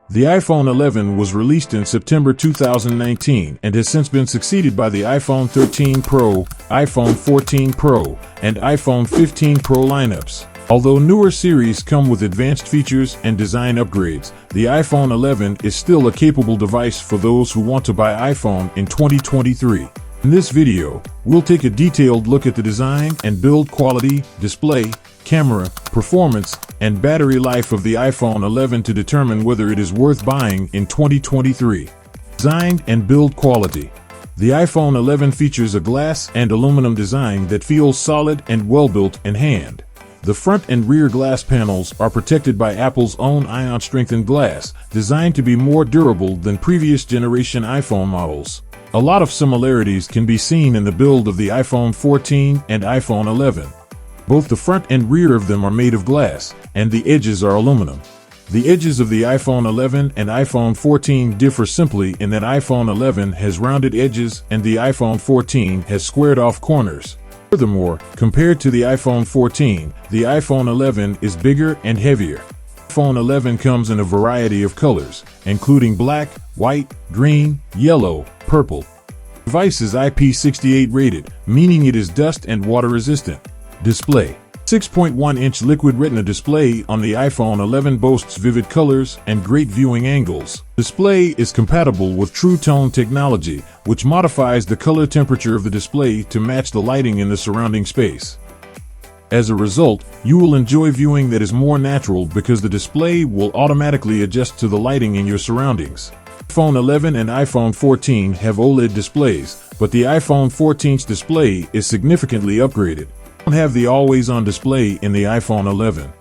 The iPhone 11 was released in September 2019 and has since been succeeded by the iPhone 13 Pro, iPhone 14 Pro, and iPhone 15 Pro lineups. Although newer series come with advanced features and design upgrades, the iPhone 11 is still a capable device for those who want to buy iPhone in 2023. In this video, we'll take a detailed look at the design and build quality, display, camera, performance, and battery life of the iPhone 11 to determine whether it is worth buying in 2023. Design and build quality. The iPhone 11 features a glass and aluminum design that feels solid and well-built in hand. The front and rear glass panels are protected by Apple's own ion-strengthened glass, designed to be more durable than previous generation iPhone models. A lot of similarities can be seen in the build of the iPhone 14 and iPhone 11. Both the front and rear of them are made of glass, and the edges are aluminum. The edges of the iPhone 11 and iPhone 14 differ simply in that iPhone 11 has rounded edges and the iPhone 14 has squared-off corners. Furthermore, compared to the iPhone 14, the iPhone 11 is bigger and heavier. iPhone 11 comes in a variety of colors, including black, white, green, yellow, purple. The device is IP68 rated, meaning it is dust and water resistant. Display. 6.1-inch liquid retina display on the iPhone 11 boasts vivid colors and great viewing angles. Display is compatible with True Tone technology, which modifies the color temperature of the display to match the lighting in the surrounding space. As a result, you will enjoy viewing that is more natural because the display will automatically adjust to the lighting in your surroundings. iPhone 11 and iPhone 14 have OLED displays, but the iPhone 14's display is significantly upgraded. Have the always-on display in the iPhone 11.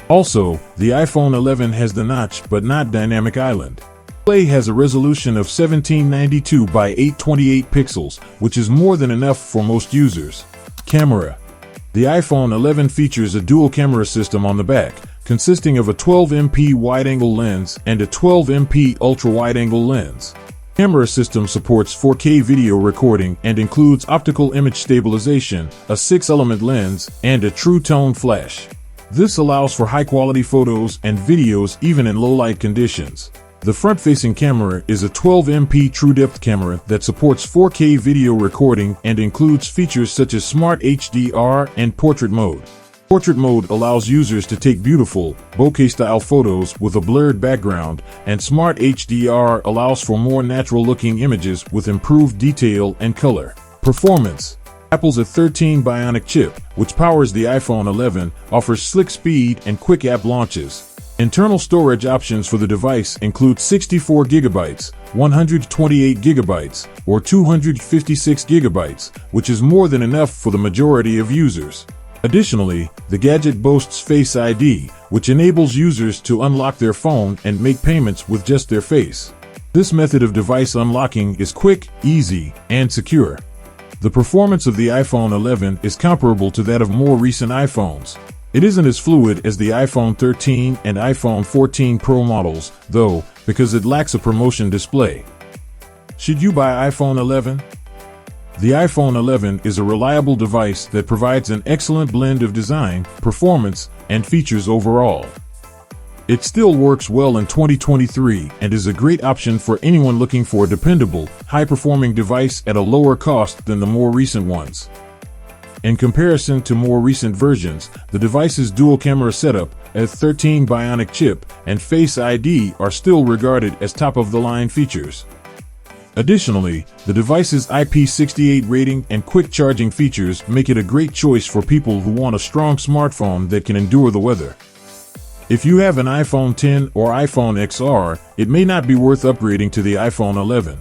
Also, the iPhone 11 has the notch but not dynamic island. The display has a resolution of 1792 by 828 pixels, which is more than enough for most users. Camera. The iPhone 11 features a dual camera system on the back, consisting of a 12MP wide-angle lens and a 12MP ultra-wide-angle lens. The camera system supports 4K video recording and includes optical image stabilization, a 6-element lens, and a True Tone flash. This allows for high-quality photos and videos even in low-light conditions. The front-facing camera is a 12MP True Depth camera that supports 4K video recording and includes features such as Smart HDR and Portrait Mode. Portrait mode allows users to take beautiful, bokeh-style photos with a blurred background, and Smart HDR allows for more natural-looking images with improved detail and color. Performance. Apple's A13 Bionic chip, which powers the iPhone 11, offers slick speed and quick app launches. Internal storage options for the device include 64 GB, 128 GB, or 256 GB, which is more than enough for the majority of users. Additionally, the gadget boasts Face ID, which enables users to unlock their phone and make payments with just their face. This method of device unlocking is quick, easy, and secure. The performance of the iPhone 11 is comparable to that of more recent iPhones. It isn't as fluid as the iPhone 13 and iPhone 14 Pro models, though, because it lacks a promotion display. Should you buy iPhone 11? The iPhone 11 is a reliable device that provides an excellent blend of design, performance, and features overall. It still works well in 2023 and is a great option for anyone looking for a dependable, high-performing device at a lower cost than the more recent ones. In comparison to more recent versions, the device's dual camera setup, A13 Bionic chip, and Face ID are still regarded as top-of-the-line features. Additionally, the device's IP68 rating and quick charging features make it a great choice for people who want a strong smartphone that can endure the weather. If you have an iPhone 10 or iPhone XR, it may not be worth upgrading to the iPhone 11.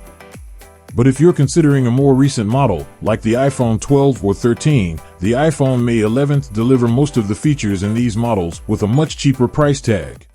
But if you're considering a more recent model, like the iPhone 12 or 13, the iPhone May 11th deliver most of the features in these models with a much cheaper price tag.